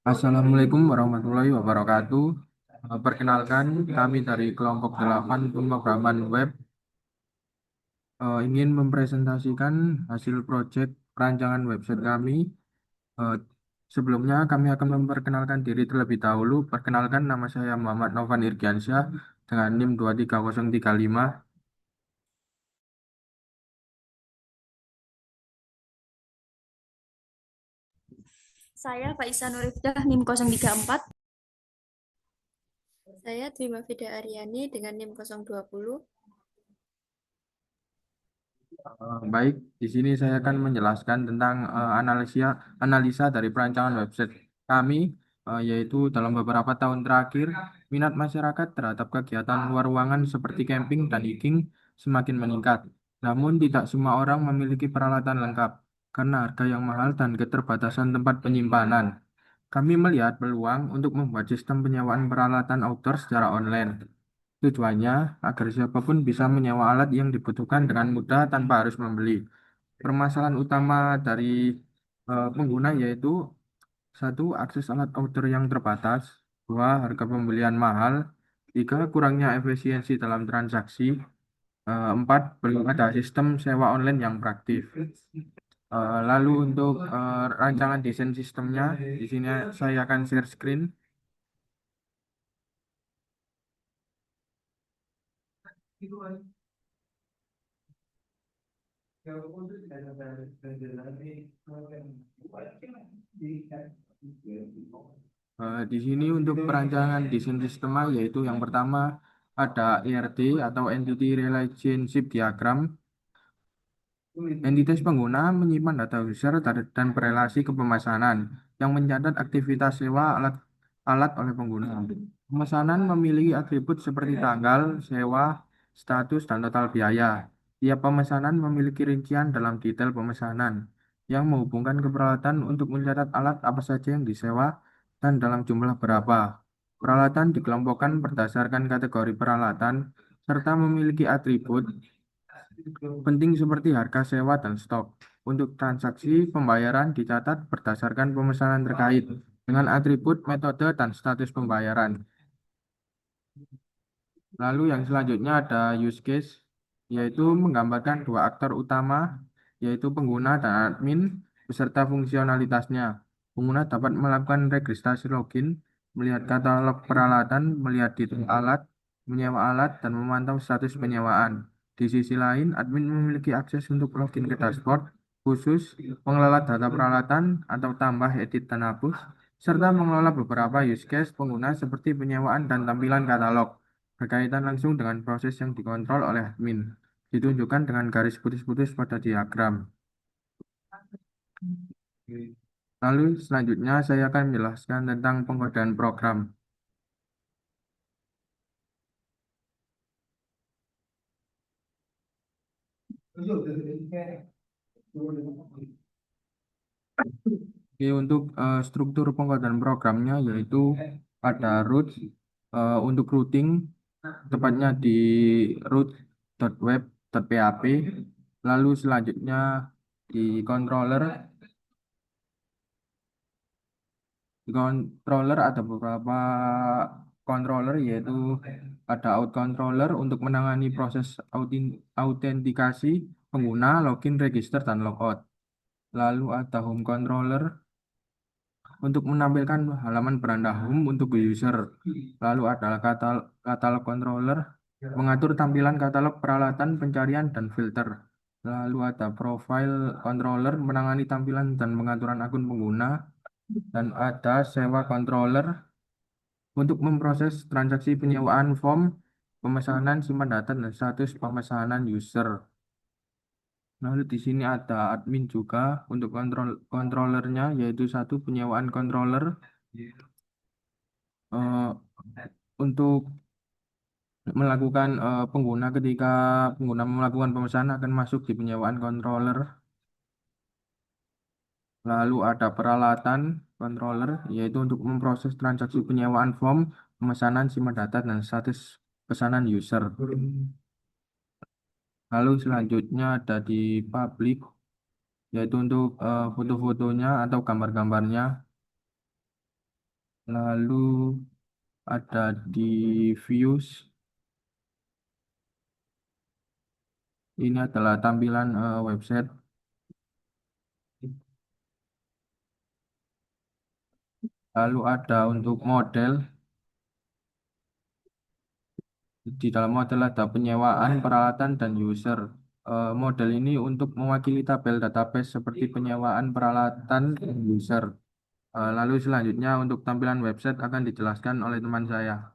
Assalamualaikum warahmatullahi wabarakatuh. Perkenalkan, kami dari kelompok 8 pemrograman web ingin mempresentasikan hasil proyek perancangan website kami. Eh, Sebelumnya kami akan memperkenalkan diri terlebih dahulu. Perkenalkan, nama saya Muhammad Novan Irgiansyah dengan NIM 23035. Saya Faisal Nurifdah NIM 034. Saya Dwima Fida Aryani dengan NIM 020. Baik, di sini saya akan menjelaskan tentang analisa dari perancangan website kami, yaitu dalam beberapa tahun terakhir, minat masyarakat terhadap kegiatan luar ruangan seperti camping dan hiking semakin meningkat. Namun, tidak semua orang memiliki peralatan lengkap karena harga yang mahal dan keterbatasan tempat penyimpanan. Kami melihat peluang untuk membuat sistem penyewaan peralatan outdoor secara online. Tujuannya agar siapapun bisa menyewa alat yang dibutuhkan dengan mudah tanpa harus membeli. Permasalahan utama dari pengguna yaitu satu, akses alat outdoor yang terbatas, dua, harga pembelian mahal, tiga, kurangnya efisiensi dalam transaksi, empat, belum ada sistem sewa online yang praktis. Lalu untuk rancangan desain sistemnya, di sini saya akan share screen. Di sini untuk perancangan desain sistema yaitu yang pertama ada ERD atau Entity Relationship Diagram. Entitas pengguna menyimpan data user dan berelasi ke pemesanan yang mencatat aktivitas sewa alat oleh pengguna. Pemesanan memiliki atribut seperti tanggal, sewa, status, dan total biaya. Tiap pemesanan memiliki rincian dalam detail pemesanan yang menghubungkan ke peralatan untuk mencatat alat apa saja yang disewa dan dalam jumlah berapa. Peralatan dikelompokkan berdasarkan kategori peralatan serta memiliki atribut penting seperti harga sewa dan stok. Untuk transaksi pembayaran dicatat berdasarkan pemesanan terkait dengan atribut, metode, dan status pembayaran. Lalu yang selanjutnya ada use case, yaitu menggambarkan dua aktor utama, yaitu pengguna dan admin, beserta fungsionalitasnya. Pengguna dapat melakukan registrasi login, melihat katalog peralatan, melihat detail alat, menyewa alat, dan memantau status penyewaan. Di sisi lain, admin memiliki akses untuk login ke dashboard khusus, mengelola data peralatan atau tambah, edit, dan hapus, serta mengelola beberapa use case pengguna seperti penyewaan dan tampilan katalog berkaitan langsung dengan proses yang dikontrol oleh admin, ditunjukkan dengan garis putus-putus pada diagram. Lalu selanjutnya saya akan menjelaskan tentang pengodean program. Oke, untuk struktur pengodean programnya yaitu ada root untuk routing, tepatnya di root.web.php. Lalu selanjutnya di controller. Di controller ada beberapa controller yaitu ada out controller untuk menangani proses autentikasi pengguna, login, register, dan logout. Lalu ada home controller untuk menampilkan halaman beranda home untuk user. Lalu ada katalog controller mengatur tampilan katalog peralatan pencarian dan filter. Lalu ada profile controller menangani tampilan dan pengaturan akun pengguna. Dan ada sewa controller untuk memproses transaksi penyewaan form, pemesanan, simpan data, dan status pemesanan user. Lalu di sini ada admin juga untuk controllernya, yaitu satu penyewaan controller eh, untuk melakukan pengguna ketika pengguna melakukan pemesanan akan masuk di penyewaan controller. Lalu ada peralatan controller, yaitu untuk memproses transaksi penyewaan form, pemesanan, simpan data, dan status pesanan user. Lalu selanjutnya ada di public, yaitu untuk foto-fotonya atau gambar-gambarnya. Lalu ada di views, ini adalah tampilan website. Lalu ada untuk model, di dalam model ada penyewaan, peralatan, dan user. Model ini untuk mewakili tabel database seperti penyewaan, peralatan, dan user. Lalu selanjutnya untuk tampilan website akan dijelaskan oleh teman saya.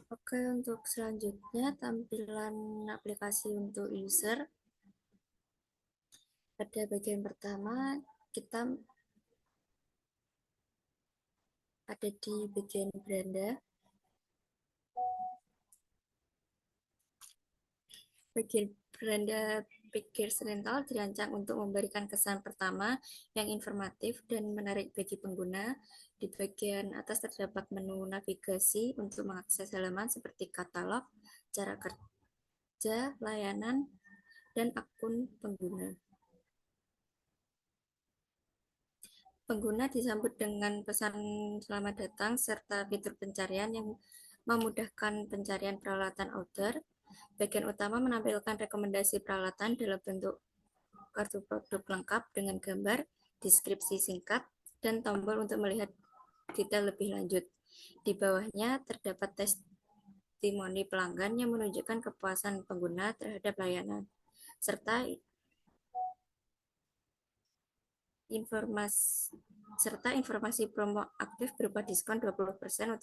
Oke, untuk selanjutnya tampilan aplikasi untuk user. Pada bagian pertama, kita ada di bagian beranda. Bagian beranda Pickers Rental dirancang untuk memberikan kesan pertama yang informatif dan menarik bagi pengguna. Di bagian atas terdapat menu navigasi untuk mengakses halaman seperti katalog, cara kerja, layanan, dan akun pengguna. Pengguna disambut dengan pesan selamat datang serta fitur pencarian yang memudahkan pencarian peralatan outdoor. Bagian utama menampilkan rekomendasi peralatan dalam bentuk kartu produk lengkap dengan gambar, deskripsi singkat, dan tombol untuk melihat detail lebih lanjut. Di bawahnya terdapat testimoni pelanggan yang menunjukkan kepuasan pengguna terhadap layanan, serta informasi promo aktif berupa diskon 20%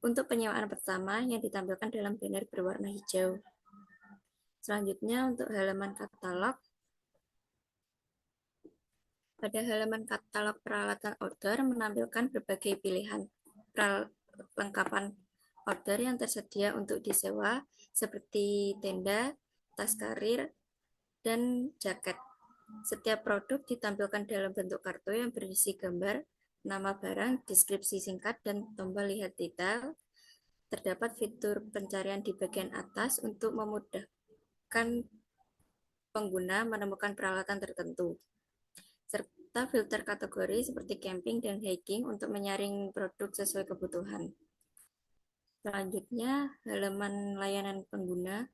untuk penyewaan pertama yang ditampilkan dalam banner berwarna hijau. Selanjutnya untuk halaman katalog. Pada halaman katalog peralatan outdoor menampilkan berbagai pilihan perlengkapan outdoor yang tersedia untuk disewa seperti tenda, tas karir, dan jaket. Setiap produk ditampilkan dalam bentuk kartu yang berisi gambar, nama barang, deskripsi singkat, dan tombol lihat detail. Terdapat fitur pencarian di bagian atas untuk memudahkan pengguna menemukan peralatan tertentu, serta filter kategori seperti camping dan hiking untuk menyaring produk sesuai kebutuhan. Selanjutnya, halaman layanan pengguna.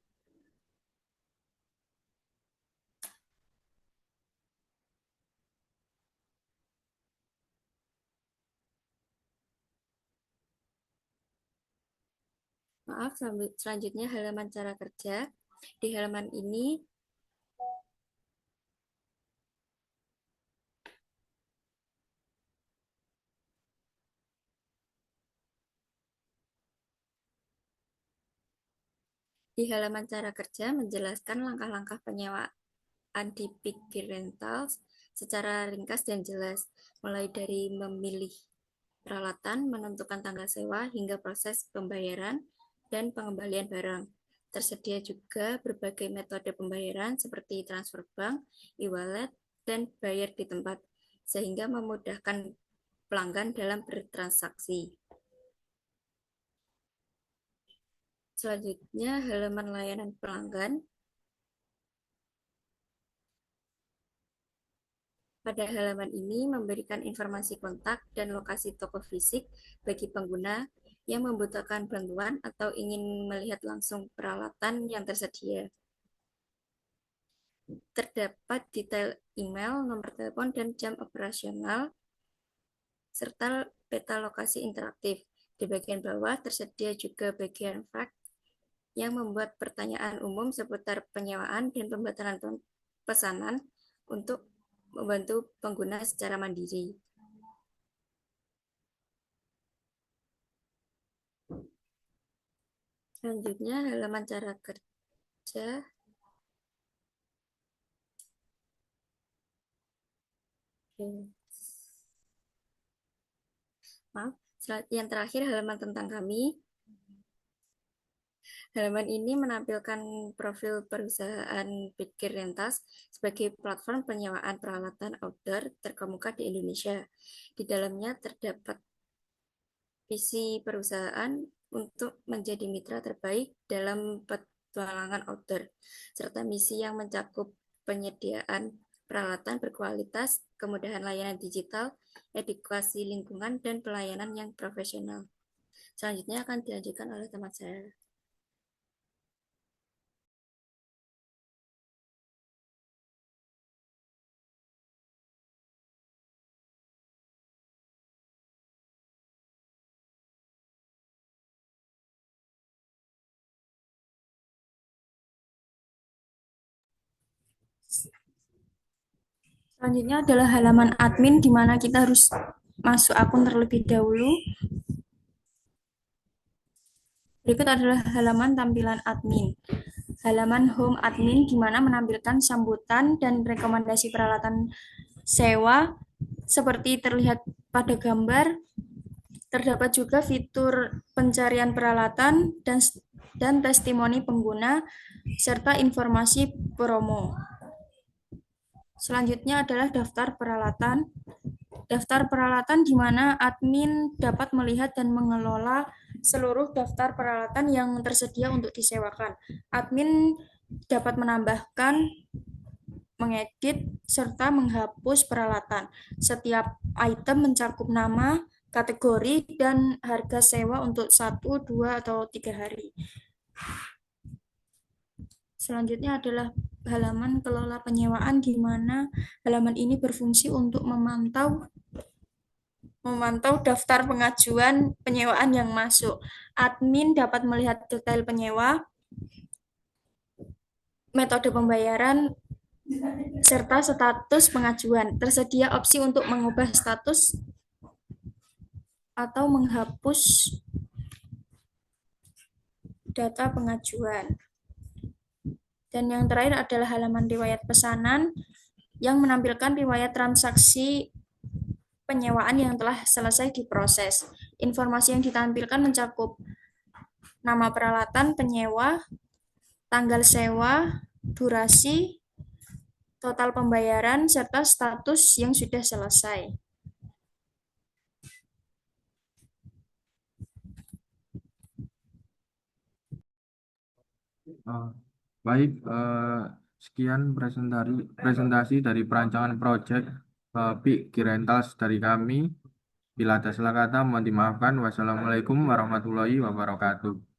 Selanjutnya halaman cara kerja. Di halaman ini cara kerja menjelaskan langkah-langkah penyewaan di Pickers Rentals secara ringkas dan jelas, mulai dari memilih peralatan, menentukan tanggal sewa, hingga proses pembayaran dan pengembalian barang. Tersedia juga berbagai metode pembayaran seperti transfer bank, e-wallet, dan bayar di tempat, sehingga memudahkan pelanggan dalam bertransaksi. Selanjutnya, halaman layanan pelanggan. Pada halaman ini memberikan informasi kontak dan lokasi toko fisik bagi pengguna yang membutuhkan bantuan atau ingin melihat langsung peralatan yang tersedia. Terdapat detail email, nomor telepon, dan jam operasional, serta peta lokasi interaktif. Di bagian bawah tersedia juga bagian fax yang membuat pertanyaan umum seputar penyewaan dan pembatalan pesanan untuk membantu pengguna secara mandiri. Selanjutnya, halaman cara kerja. Maaf, Yang terakhir, halaman tentang kami. Halaman ini menampilkan profil perusahaan Bitgear Rentals sebagai platform penyewaan peralatan outdoor terkemuka di Indonesia. Di dalamnya terdapat visi perusahaan untuk menjadi mitra terbaik dalam petualangan outdoor, serta misi yang mencakup penyediaan peralatan berkualitas, kemudahan layanan digital, edukasi lingkungan, dan pelayanan yang profesional. Selanjutnya akan dilanjutkan oleh teman saya. Selanjutnya adalah halaman admin, di mana kita harus masuk akun terlebih dahulu. Berikut adalah halaman tampilan admin. Halaman home admin, di mana menampilkan sambutan dan rekomendasi peralatan sewa seperti terlihat pada gambar. Terdapat juga fitur pencarian peralatan dan testimoni pengguna, serta informasi promo. Selanjutnya adalah daftar peralatan. Daftar peralatan di mana admin dapat melihat dan mengelola seluruh daftar peralatan yang tersedia untuk disewakan. Admin dapat menambahkan, mengedit, serta menghapus peralatan. Setiap item mencakup nama, kategori, dan harga sewa untuk 1, 2, atau 3 hari. Selanjutnya adalah halaman kelola penyewaan, di mana halaman ini berfungsi untuk memantau daftar pengajuan penyewaan yang masuk. Admin dapat melihat detail penyewa, metode pembayaran, serta status pengajuan. Tersedia opsi untuk mengubah status atau menghapus data pengajuan. Dan yang terakhir adalah halaman riwayat pesanan yang menampilkan riwayat transaksi penyewaan yang telah selesai diproses. Informasi yang ditampilkan mencakup nama peralatan penyewa, tanggal sewa, durasi, total pembayaran, serta status yang sudah selesai. Eh, baik, sekian presentasi dari perancangan proyek Bitgear Rentals dari kami. Bila ada salah kata, mohon dimaafkan. Wassalamualaikum warahmatullahi wabarakatuh.